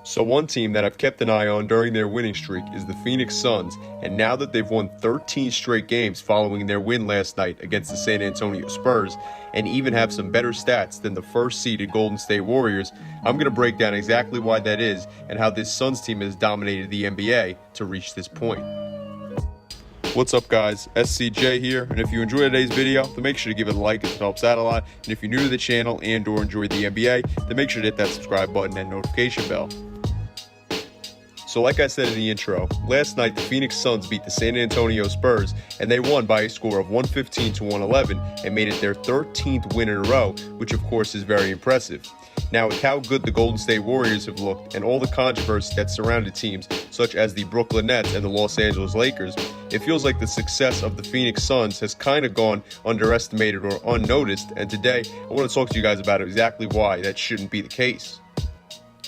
So one team that I've kept an eye on during their winning streak is the Phoenix Suns, and now that they've won 13 straight games following their win last night against the San Antonio Spurs, and even have some better stats than the first-seeded Golden State Warriors, I'm going to break down exactly why that is and how this Suns team has dominated the NBA to reach this point. What's up guys, SCJ here, and if you enjoyed today's video, then make sure to give it a like, it helps out a lot, and if you're new to the channel and or enjoy the NBA, then make sure to hit that subscribe button and notification bell. So like I said in the intro, last night the Phoenix Suns beat the San Antonio Spurs, and they won by a score of 115 to 111 and made it their 13th win in a row, which of course is very impressive. Now, with how good the Golden State Warriors have looked and all the controversy that surrounded teams such as the Brooklyn Nets and the Los Angeles Lakers, it feels like the success of the Phoenix Suns has kind of gone underestimated or unnoticed, and today I want to talk to you guys about exactly why that shouldn't be the case.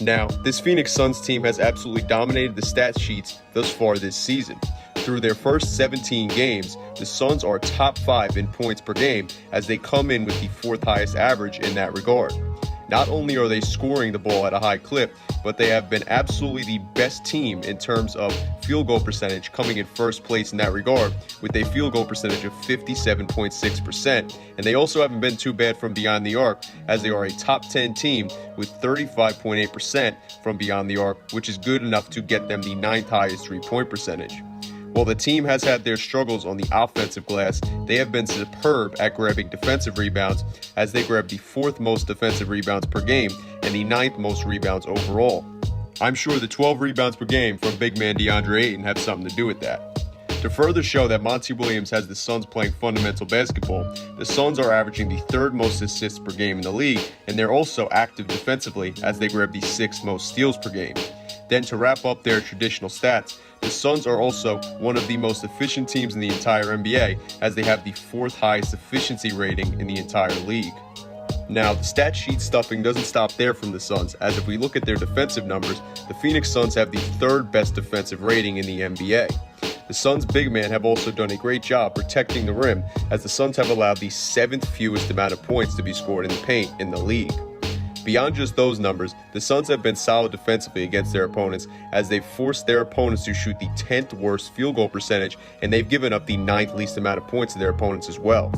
Now, this Phoenix Suns team has absolutely dominated the stat sheets thus far this season. Through their first 17 games, the Suns are top 5 in points per game as they come in with the 4th highest average in that regard. Not only are they scoring the ball at a high clip, but they have been absolutely the best team in terms of field goal percentage, coming in first place in that regard with a field goal percentage of 57.6%. And they also haven't been too bad from beyond the arc, as they are a top 10 team with 35.8% from beyond the arc, which is good enough to get them the 9th highest three-point percentage. While the team has had their struggles on the offensive glass, they have been superb at grabbing defensive rebounds, as they grab the 4th most defensive rebounds per game and the 9th most rebounds overall. I'm sure the 12 rebounds per game from Big Man DeAndre Ayton have something to do with that. To further show that Monty Williams has the Suns playing fundamental basketball, the Suns are averaging the 3rd most assists per game in the league, and they're also active defensively as they grab the 6th most steals per game. Then to wrap up their traditional stats, the Suns are also one of the most efficient teams in the entire NBA, as they have the 4th highest efficiency rating in the entire league. Now, the stat sheet stuffing doesn't stop there from the Suns, as if we look at their defensive numbers, the Phoenix Suns have the 3rd best defensive rating in the NBA. The Suns' big men have also done a great job protecting the rim, as the Suns have allowed the 7th fewest amount of points to be scored in the paint in the league. Beyond just those numbers, the Suns have been solid defensively against their opponents, as they've forced their opponents to shoot the 10th worst field goal percentage, and they've given up the 9th least amount of points to their opponents as well.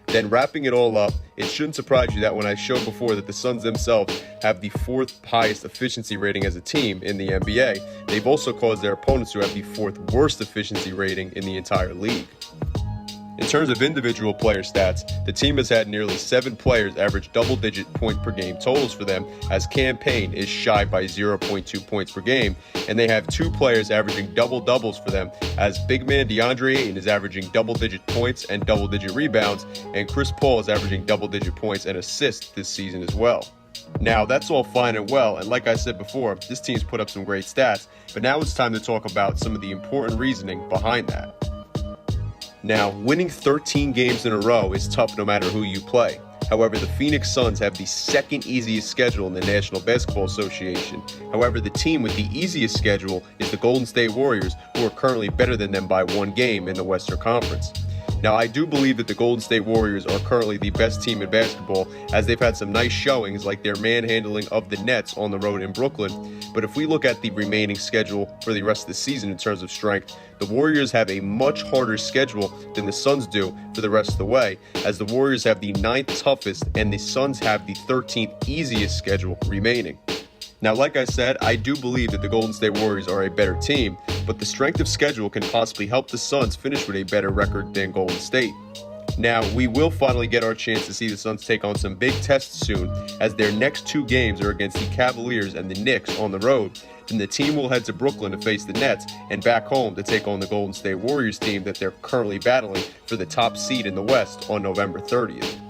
Then wrapping it all up, it shouldn't surprise you that when I showed before that the Suns themselves have the 4th highest efficiency rating as a team in the NBA, they've also caused their opponents to have the 4th worst efficiency rating in the entire league. In terms of individual player stats, the team has had nearly 7 players average double-digit point per game totals for them, as Cam Payne is shy by 0.2 points per game, and they have 2 players averaging double-doubles for them, as Big Man DeAndre Ayton is averaging double-digit points and double-digit rebounds, and Chris Paul is averaging double-digit points and assists this season as well. Now, that's all fine and well, and like I said before, this team's put up some great stats, but now it's time to talk about some of the important reasoning behind that. Now, winning 13 games in a row is tough no matter who you play. However, the Phoenix Suns have the 2nd easiest schedule in the National Basketball Association. However, the team with the easiest schedule is the Golden State Warriors, who are currently better than them by 1 game in the Western Conference. Now, I do believe that the Golden State Warriors are currently the best team in basketball, as they've had some nice showings like their manhandling of the Nets on the road in Brooklyn. But if we look at the remaining schedule for the rest of the season in terms of strength, the Warriors have a much harder schedule than the Suns do for the rest of the way, as the Warriors have the 9th toughest and the Suns have the 13th easiest schedule remaining. Now, like I said, I do believe that the Golden State Warriors are a better team, but the strength of schedule can possibly help the Suns finish with a better record than Golden State. Now, we will finally get our chance to see the Suns take on some big tests soon, as their next 2 games are against the Cavaliers and the Knicks on the road. Then the team will head to Brooklyn to face the Nets, and back home to take on the Golden State Warriors team that they're currently battling for the top seed in the West on November 30th.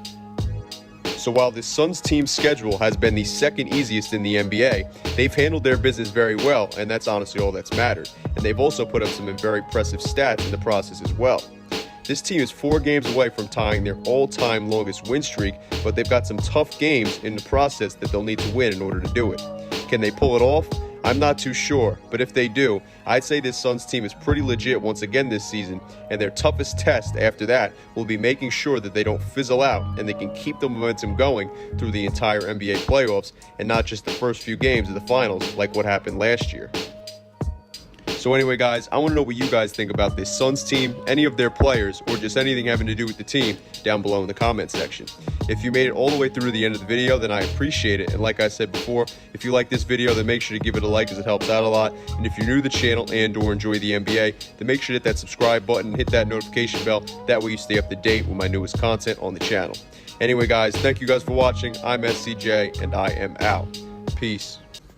So while this Suns team's schedule has been the 2nd easiest in the NBA, they've handled their business very well, and that's honestly all that's mattered. And they've also put up some very impressive stats in the process as well. This team is 4 games away from tying their all-time longest win streak, but they've got some tough games in the process that they'll need to win in order to do it. Can they pull it off? I'm not too sure, but if they do, I'd say this Suns team is pretty legit once again this season, and their toughest test after that will be making sure that they don't fizzle out and they can keep the momentum going through the entire NBA playoffs and not just the first few games of the finals like what happened last year. So anyway, guys, I want to know what you guys think about this Suns team, any of their players, or just anything having to do with the team down below in the comment section. If you made it all the way through to the end of the video, then I appreciate it. And like I said before, if you like this video, then make sure to give it a like as it helps out a lot. And if you're new to the channel and or enjoy the NBA, then make sure to hit that subscribe button, hit that notification bell. That way you stay up to date with my newest content on the channel. Anyway, guys, thank you guys for watching. I'm SCJ, and I am out. Peace.